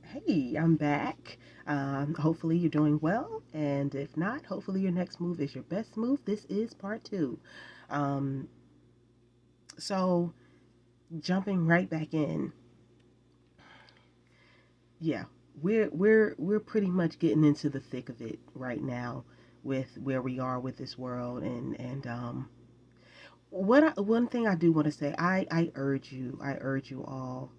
Hey, I'm back. Hopefully, you're doing well. And if not, hopefully, your next move is your best move. This is part two. Um, so, jumping right back in, yeah, we're pretty much getting into the thick of it right now with where we are with this world. And one thing I do want to say, I urge you all.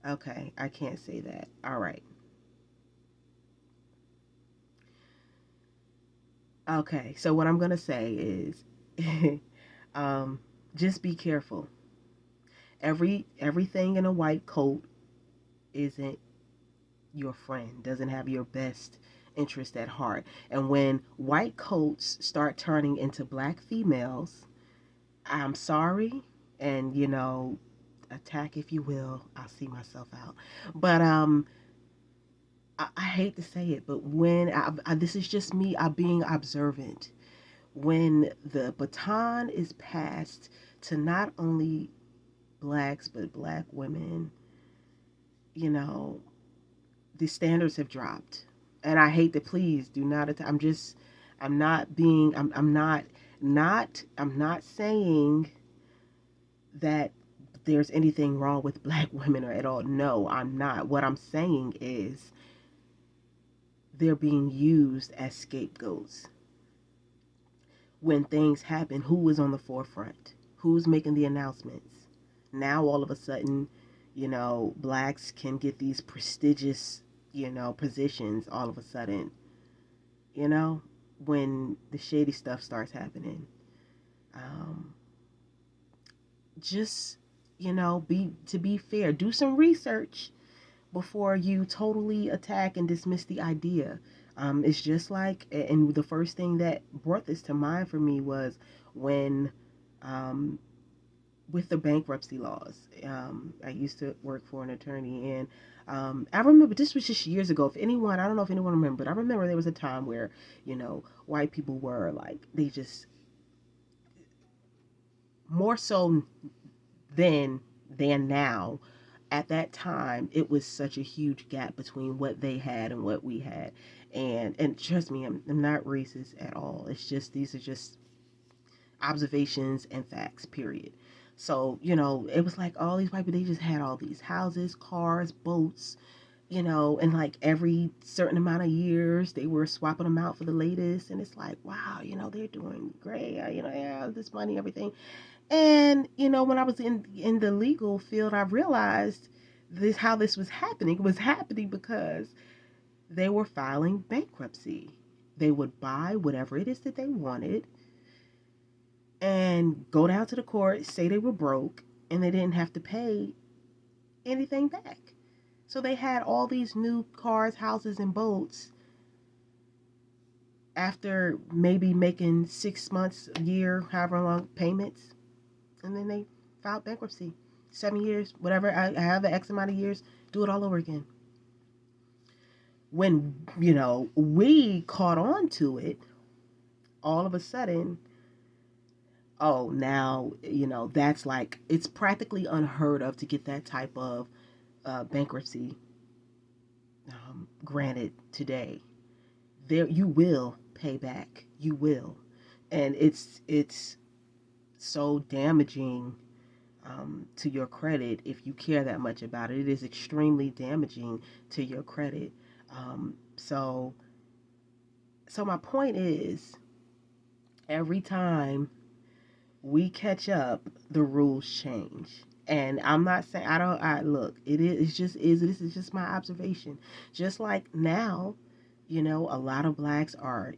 Okay, I can't say that. All right. Okay, so what I'm gonna say is, um, just be careful. Everything in a white coat isn't your friend. Doesn't have your best interest at heart. And when white coats start turning into black females, I'm sorry, and attack if you will. I'll see myself out. But I hate to say it, but when this is just me, I being observant when the baton is passed to not only blacks but black women, you know, the standards have dropped. And I hate to please do not I'm not being I'm not saying that there's anything wrong with black women or at all. No, I'm not. What I'm saying is they're being used as scapegoats. When things happen, who is on the forefront? Who's making the announcements? Now, all of a sudden, blacks can get these prestigious, positions all of a sudden, you know, when the shady stuff starts happening. Um, just, be fair, do some research before you totally attack and dismiss the idea. It's just like, and the first thing that brought this to mind for me was when, um, with the bankruptcy laws. I used to work for an attorney, and I remember this was just years ago. If anyone, I don't know if anyone remembered, I remember there was a time where, white people were like, they just, more so then than now, at that time it was such a huge gap between what they had and what we had. And trust me, I'm not racist at all. It's just these are just observations and facts, period. So it was like all these white people, they just had all these houses, cars, boats, and like every certain amount of years they were swapping them out for the latest. And it's like, wow, they're doing great, they have this money, everything. And when I was in the legal field, I realized this how this was happening. It was happening because they were filing bankruptcy. They would buy whatever it is that they wanted and go down to the court, say they were broke, and they didn't have to pay anything back. So they had all these new cars, houses, and boats after maybe making 6 months, a year, however long payments, and then they filed bankruptcy. 7 years, whatever, I have the X amount of years, do it all over again. When, we caught on to it, all of a sudden, oh, now, that's like, it's practically unheard of to get that type of bankruptcy granted today. There, you will pay back. You will, and it's so damaging to your credit if you care that much about it. It is extremely damaging to your credit. So my point is, every time we catch up, the rules change. And I'm not saying I don't. I look. It is. It's just is. This is just my observation. Just like now, a lot of blacks are,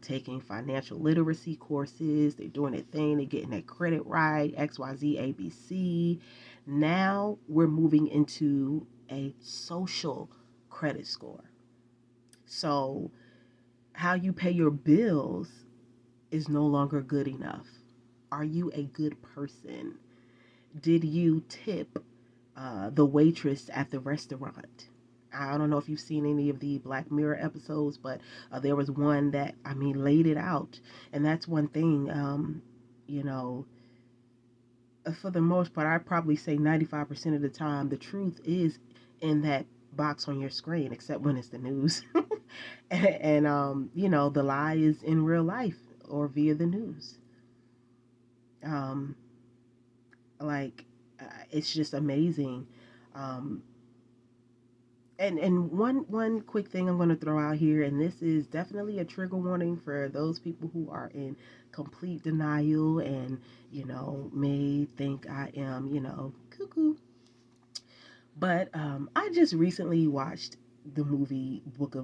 taking financial literacy courses. They're doing their thing. They're getting their credit right. X, Y, Z, A, B, C. Now we're moving into a social credit score. So how you pay your bills is no longer good enough. Are you a good person? Did you tip the waitress at the restaurant? I don't know if you've seen any of the Black Mirror episodes, but there was one that, I mean, laid it out. And that's one thing, you know, for the most part, I'd probably say 95% of the time, the truth is in that box on your screen, except when it's the news. And the lie is in real life or via the news. Um, like, it's just amazing. Um, and one quick thing I'm going to throw out here, and this is definitely a trigger warning for those people who are in complete denial and may think I am cuckoo. But I just recently watched the movie Book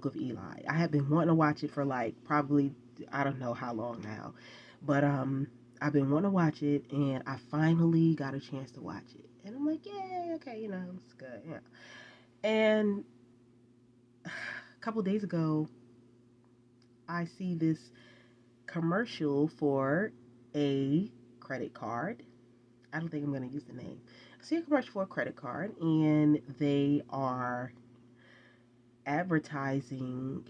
of Eli. I have been wanting to watch it for like probably I don't know how long now, but I've been wanting to watch it, and I finally got a chance to watch it, and I'm like, yay, okay, it's good, yeah. And a couple days ago, I see this commercial for a credit card. I don't think I'm going to use the name. I see a commercial for a credit card, and they are advertising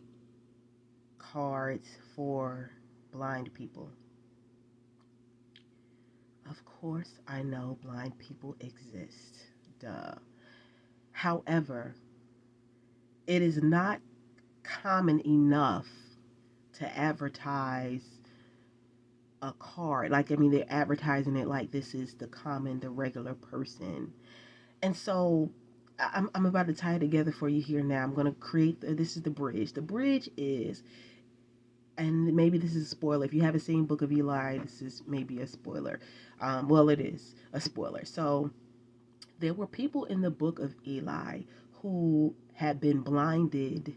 cards for blind people. Of course, I know blind people exist. Duh. However, it is not common enough to advertise a card. Like, I mean, they're advertising it like this is the regular person. And so I'm about to tie it together for you here now. I'm going to create, this is the bridge. The bridge is, and maybe this is a spoiler. If you haven't seen Book of Eli, this is maybe a spoiler. Well, it is a spoiler. So there were people in the Book of Eli who had been blinded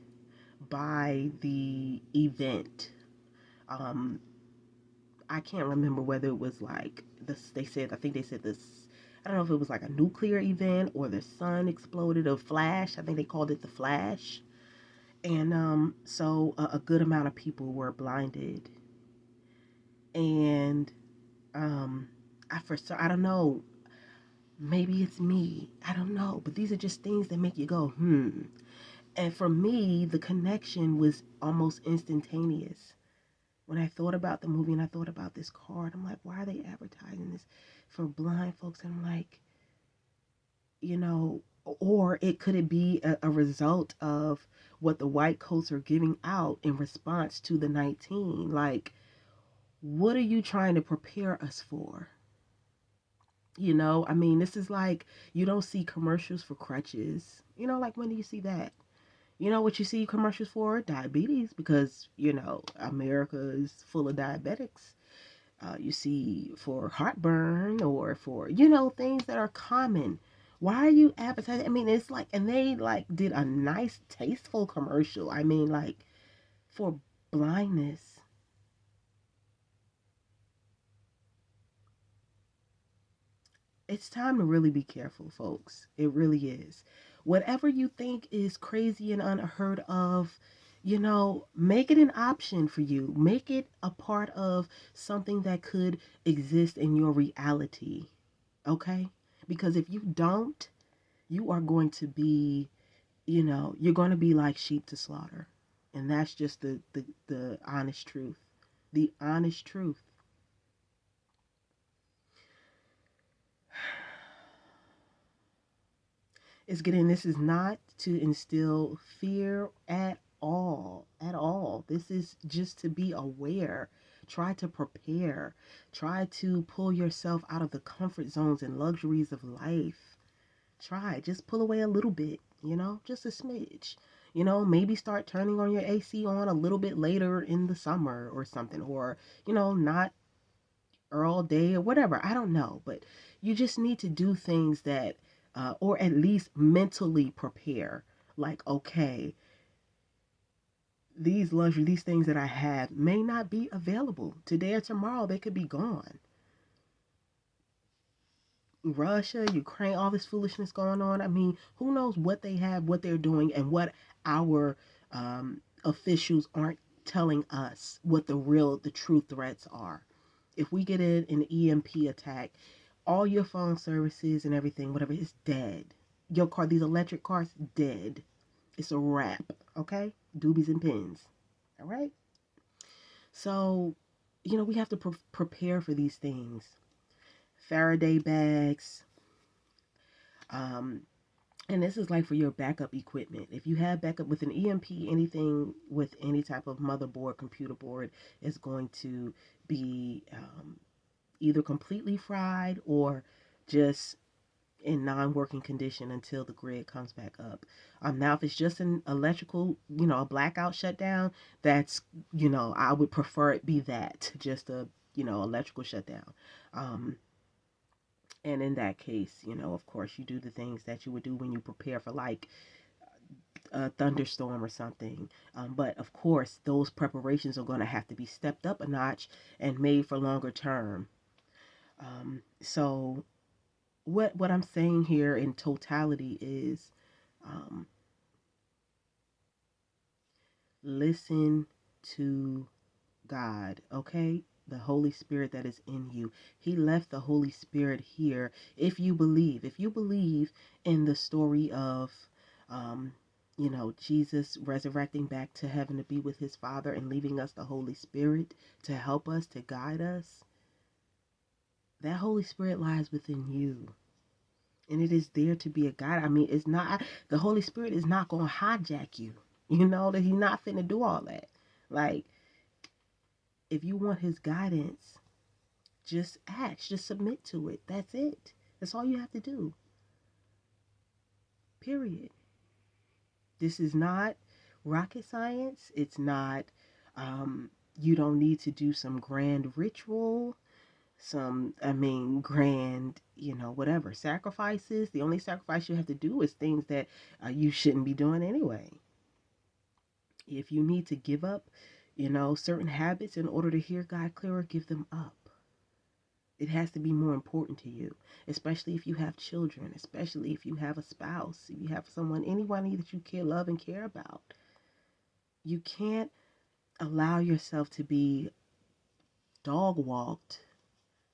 by the event. Um, I can't remember whether it was like this. I think they said this. I don't know if it was like a nuclear event or the sun exploded, or flash. I think they called it the flash. And so a good amount of people were blinded. And um, I don't know. Maybe it's me. I don't know. But these are just things that make you go, hmm. And for me, the connection was almost instantaneous. When I thought about the movie and I thought about this card, I'm like, why are they advertising this for blind folks? And I'm like, or could it be a result of what the white coats are giving out in response to the 19? Like, what are you trying to prepare us for? I mean, this is like, you don't see commercials for crutches. Like, when do you see that? You know what you see commercials for? Diabetes, because, America is full of diabetics. You see for heartburn or for, things that are common. Why are you advertising? I mean, it's like, and they like did a nice, tasteful commercial. I mean, like, for blindness. It's time to really be careful, folks. It really is. Whatever you think is crazy and unheard of, make it an option for you. Make it a part of something that could exist in your reality. Okay? Because if you don't, you are going to be, you're going to be like sheep to slaughter. And that's just the honest truth. The honest truth. This is not to instill fear at all. This is just to be aware. Try to prepare. Try to pull yourself out of the comfort zones and luxuries of life. Just pull away a little bit, just a smidge. Maybe start turning on your AC on a little bit later in the summer or something, or, not all day or whatever. I don't know, but you just need to do things that, or at least mentally prepare. Like, okay, these things that I have may not be available today or tomorrow. They could be gone. Russia, Ukraine, all this foolishness going on. I mean, who knows what they have, what they're doing, and what our officials aren't telling us what the true threats are. If we get an EMP attack, all your phone services and everything, whatever, is dead. Your car, these electric cars, dead. It's a wrap, okay? Doobies and pins, all right? So, we have to prepare for these things. Faraday bags. Um, and this is like for your backup equipment. If you have backup with an EMP, anything with any type of motherboard, computer board is going to be either completely fried or just in non-working condition until the grid comes back up. Now, if it's just an electrical, a blackout shutdown, that's, I would prefer it be that, just a, electrical shutdown. Um, and in that case, of course, you do the things that you would do when you prepare for like a thunderstorm or something. But of course, those preparations are going to have to be stepped up a notch and made for longer term. So what I'm saying here in totality is um, listen to God, okay? The Holy Spirit that is in you. He left the Holy Spirit here. If you believe in the story of, um, Jesus resurrecting back to heaven to be with his Father and leaving us the Holy Spirit to help us, to guide us, that Holy Spirit lies within you. And it is there to be a guide. I mean, it's not, the Holy Spirit is not going to hijack you. That he's not finna do all that. Like, if you want his guidance, just ask, just submit to it. That's it. That's all you have to do. Period. This is not rocket science. It's not, you don't need to do some grand ritual, grand, whatever, sacrifices. The only sacrifice you have to do is things that you shouldn't be doing anyway. If you need to give up, certain habits in order to hear God clearer, give them up. It has to be more important to you, especially if you have children, especially if you have a spouse, if you have someone, anyone that you care, love, and care about. You can't allow yourself to be dog walked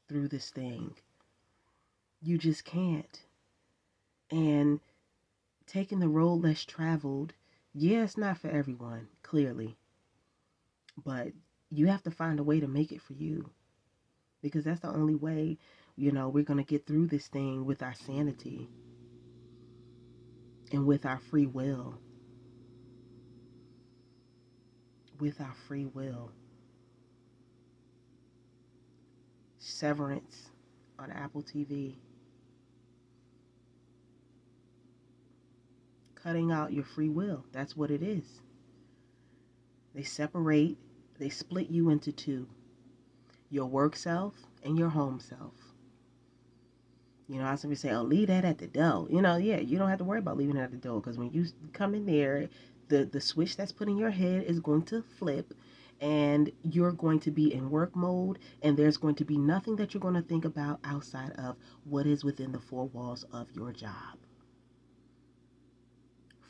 through this thing. You just can't. And taking the road less traveled, yeah, it's not for everyone, clearly. But you have to find a way to make it for you. Because that's the only way, we're going to get through this thing with our sanity and with our free will. With our free will. Severance on Apple TV. Cutting out your free will. That's what it is. They separate, they split you into two. Your work self and your home self. I was going to say, oh, leave that at the door. Yeah, you don't have to worry about leaving it at the door because when you come in there, the switch that's put in your head is going to flip and you're going to be in work mode and there's going to be nothing that you're going to think about outside of what is within the four walls of your job.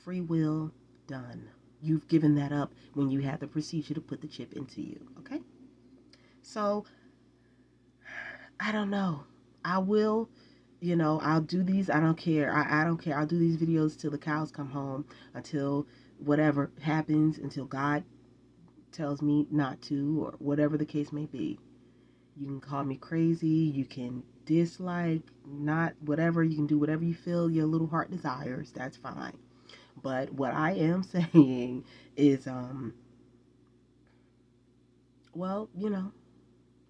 Free will, done. You've given that up when you had the procedure to put the chip into you, okay? So, I don't know. I will, I'll do these. I don't care. I don't care. I'll do these videos till the cows come home, until whatever happens, until God tells me not to, or whatever the case may be. You can call me crazy. You can dislike, not whatever. You can do whatever you feel your little heart desires. That's fine. But what I am saying is, well,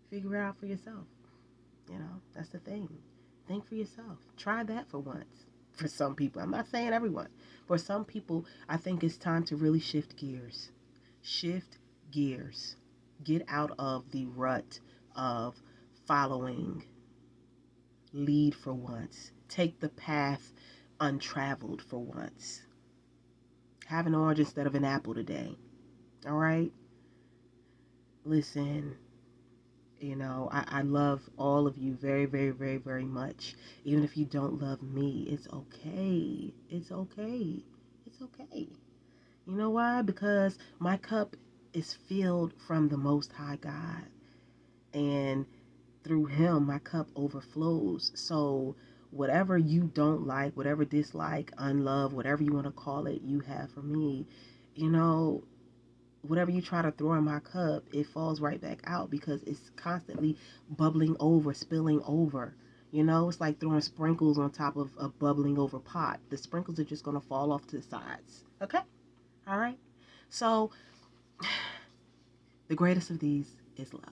figure it out for yourself. That's the thing. Think for yourself. Try that for once. For some people, I'm not saying everyone. For some people, I think it's time to really shift gears. Shift gears. Get out of the rut of following. Lead for once. Take the path untraveled for once. Have an orange instead of an apple today. All right? Listen, I love all of you very, very, very, very much. Even if you don't love me, it's okay. It's okay. It's okay. You know why? Because my cup is filled from the Most High God. And through Him, my cup overflows. So whatever you don't like, whatever dislike, unlove, whatever you want to call it, you have for me, whatever you try to throw in my cup, it falls right back out because it's constantly bubbling over, spilling over. You know, it's like throwing sprinkles on top of a bubbling over pot. The sprinkles are just going to fall off to the sides. Okay? All right? So, the greatest of these is love.